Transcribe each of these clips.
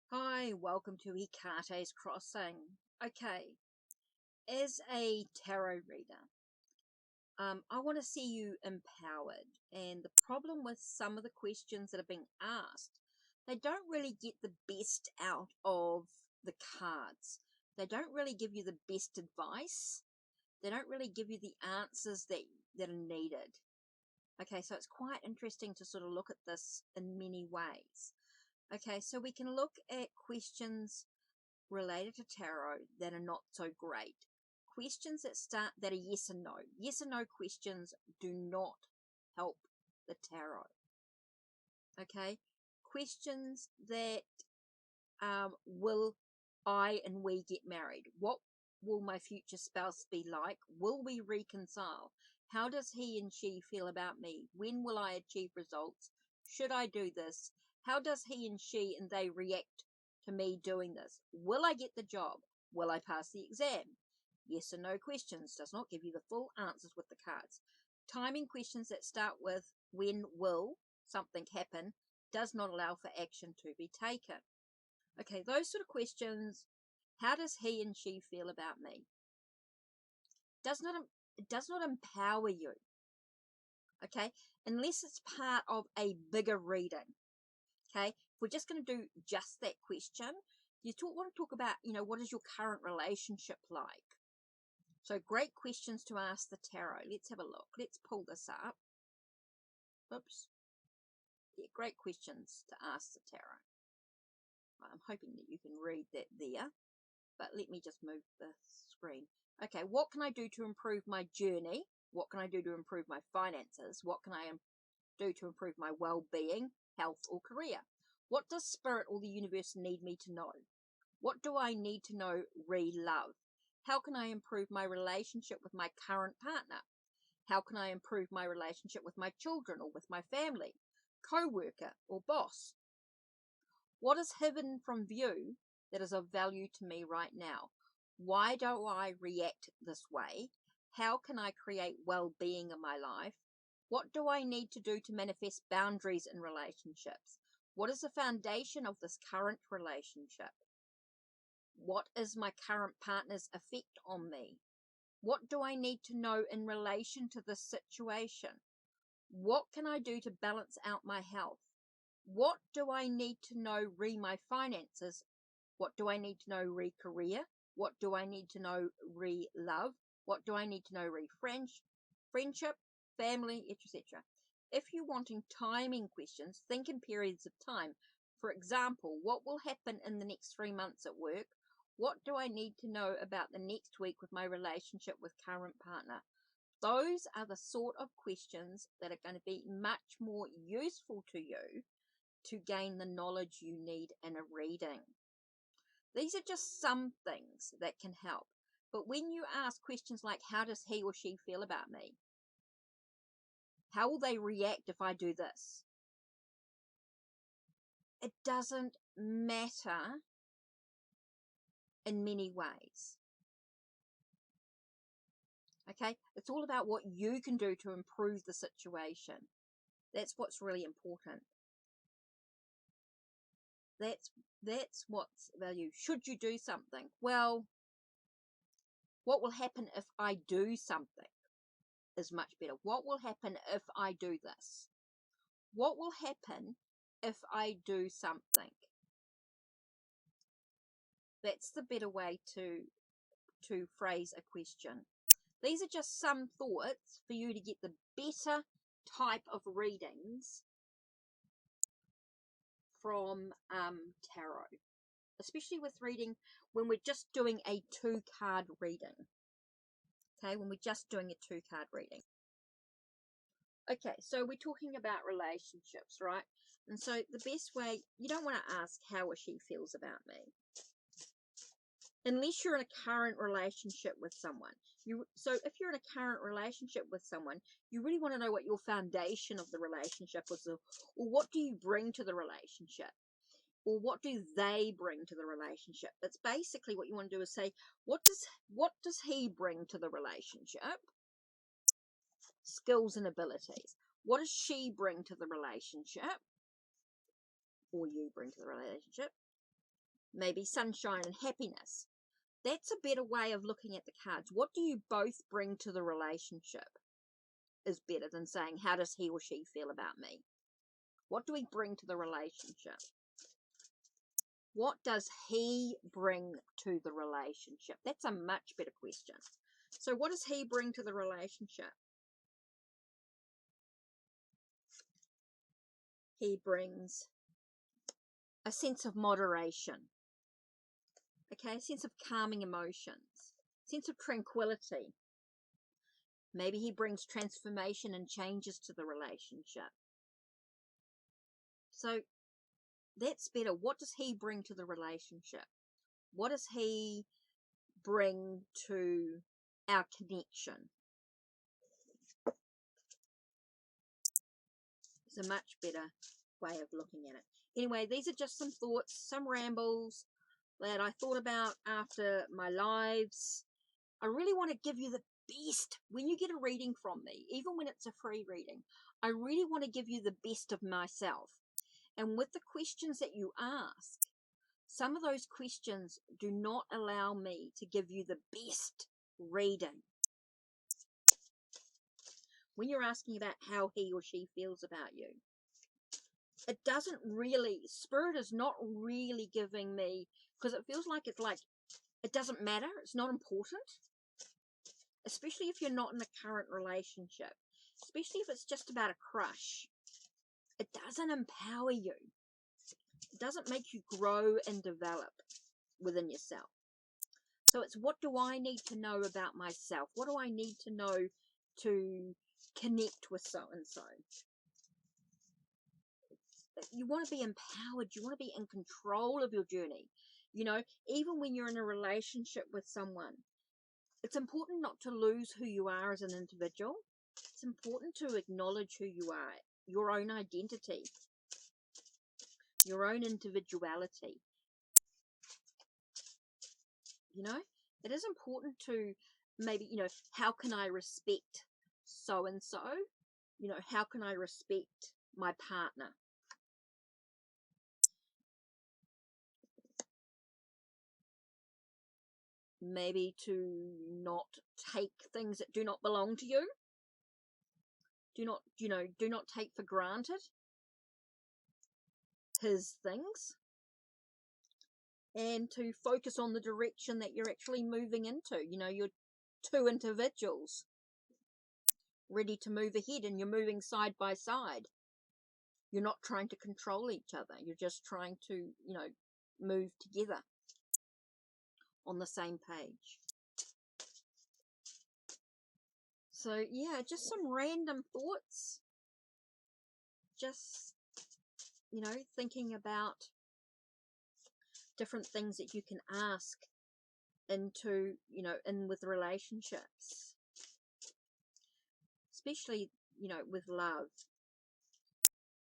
Hi, welcome to HeKate's Crossing. Okay, as a tarot reader, I want to see you empowered. And the problem with some of the questions that are being asked, they don't really get the best out of the cards. They don't really give you the best advice. They don't really give you the answers that are needed. Okay, so it's quite interesting to sort of look at this in many ways. Okay, so we can look at questions related to tarot that are not so great. Questions that are yes and no. Yes and no questions do not help the tarot. Okay, questions that will I and we get married? What will my future spouse be like? Will we reconcile? How does he and she feel about me? When will I achieve results? Should I do this? How does he and she and they react to me doing this? Will I get the job? Will I pass the exam? Yes or no questions does not give you the full answers with the cards. Timing questions that start with when will something happen does not allow for action to be taken. Okay, those sort of questions. How does he and she feel about me? It does not empower you. Okay, unless it's part of a bigger reading. Okay, if we're just going to do just that question, you want to talk about, what is your current relationship like? So great questions to ask the tarot. Let's have a look. Let's pull this up. Oops. Yeah, great questions to ask the tarot. I'm hoping that you can read that there, but let me just move the screen. Okay, what can I do to improve my journey? What can I do to improve my finances? What can I do to improve my well-being, health, or career? What does spirit or the universe need me to know? What do I need to know re-love? How can I improve my relationship with my current partner? How can I improve my relationship with my children or with my family, co-worker, or boss? What is hidden from view that is of value to me right now? Why do I react this way? How can I create well-being in my life? What do I need to do to manifest boundaries in relationships? What is the foundation of this current relationship? What is my current partner's effect on me? What do I need to know in relation to this situation? What can I do to balance out my health? What do I need to know re my finances? What do I need to know re career? What do I need to know re love? What do I need to know re friendship, family, etc.? If you're wanting timing questions, think in periods of time. For example, what will happen in the next 3 months at work? What do I need to know about the next week with my relationship with current partner? Those are the sort of questions that are going to be much more useful to you to gain the knowledge you need in a reading. These are just some things that can help. But when you ask questions like, how does he or she feel about me? How will they react if I do this? It doesn't matter in many ways. Okay? It's all about what you can do to improve the situation. That's what's really important. That's what's value. Should you do something? Well, what will happen if I do something is much better. What will happen if I do this? What will happen if I do something? That's the better way to phrase a question. These are just some thoughts for you to get the better type of readings from tarot, especially with reading when we're just doing a 2-card reading. Okay, when we're just doing a 2-card reading. Okay, so we're talking about relationships, right? And so the best way, you don't want to ask how or she feels about me. Unless you're in a current relationship with someone. So if you're in a current relationship with someone, you really want to know what your foundation of the relationship is, or what do you bring to the relationship? Or what do they bring to the relationship? That's basically what you want to do, is say, what does he bring to the relationship? Skills and abilities. What does she bring to the relationship? Or you bring to the relationship? maybe sunshine and happiness. That's a better way of looking at the cards. What do you both bring to the relationship is better than saying, how does he or she feel about me? What do we bring to the relationship? What does he bring to the relationship? That's a much better question. So what does he bring to the relationship? He brings a sense of moderation, okay, a sense of calming emotions, sense of tranquility. Maybe he brings transformation and changes to the relationship. So that's better. What does he bring to the relationship? What does he bring to our connection? It's a much better way of looking at it. Anyway, these are just some thoughts, some rambles that I thought about after my lives. I really want to give you the best when you get a reading from me, even when it's a free reading. I really want to give you the best of myself. And with the questions that you ask, some of those questions do not allow me to give you the best reading. When you're asking about how he or she feels about you, it doesn't really, Spirit is not really giving me, because it feels like it's like, it doesn't matter, it's not important, especially if you're not in a current relationship, especially if it's just about a crush. It doesn't empower you. It doesn't make you grow and develop within yourself. So it's, what do I need to know about myself? What do I need to know to connect with so-and-so? You want to be empowered. You want to be in control of your journey. You know, even when you're in a relationship with someone, it's important not to lose who you are as an individual. It's important to acknowledge who you are, your own identity, your own individuality. You know, it is important to maybe, you know, how can I respect so-and-so? You know, how can I respect my partner? Maybe to not take things that do not belong to you. Do not, you know, do not take for granted his things. And to focus on the direction that you're actually moving into. You know, you're two individuals ready to move ahead, and you're moving side by side. You're not trying to control each other. You're just trying to, you know, move together on the same page. So, yeah, just some random thoughts. Just, you know, thinking about different things that you can ask into, you know, in with relationships. Especially, you know, with love.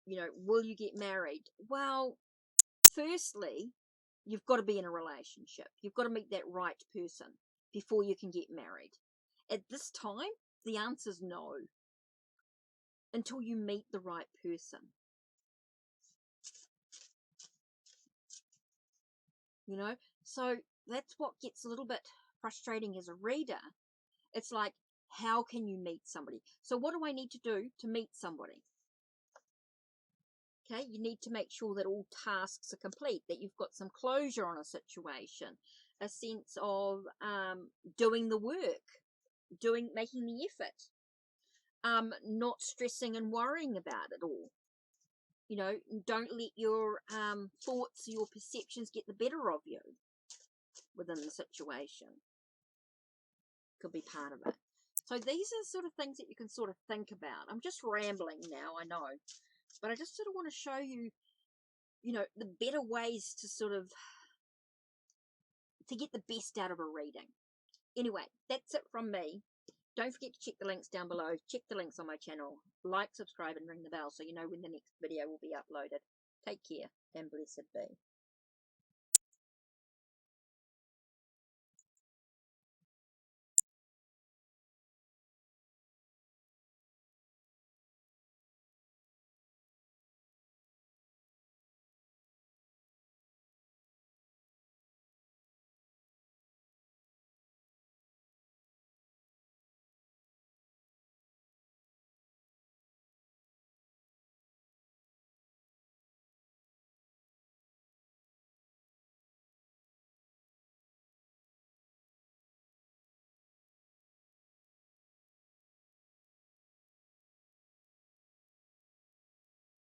You know, will you get married? Well, firstly, you've got to be in a relationship. You've got to meet that right person before you can get married. At this time, the answer's no. Until you meet the right person. You know, so that's what gets a little bit frustrating as a reader. It's like, how can you meet somebody? So what do I need to do to meet somebody? Okay, you need to make sure that all tasks are complete, that you've got some closure on a situation, a sense of doing the work, making the effort, not stressing and worrying about it all. You know, don't let your thoughts, your perceptions get the better of you within the situation. Could be part of it. So these are sort of things that you can sort of think about. I'm just rambling now, I know. But I just sort of want to show you, you know, the better ways to sort of, to get the best out of a reading. Anyway, that's it from me. Don't forget to check the links down below. Check the links on my channel. Like, subscribe, and ring the bell so you know when the next video will be uploaded. Take care and blessed be.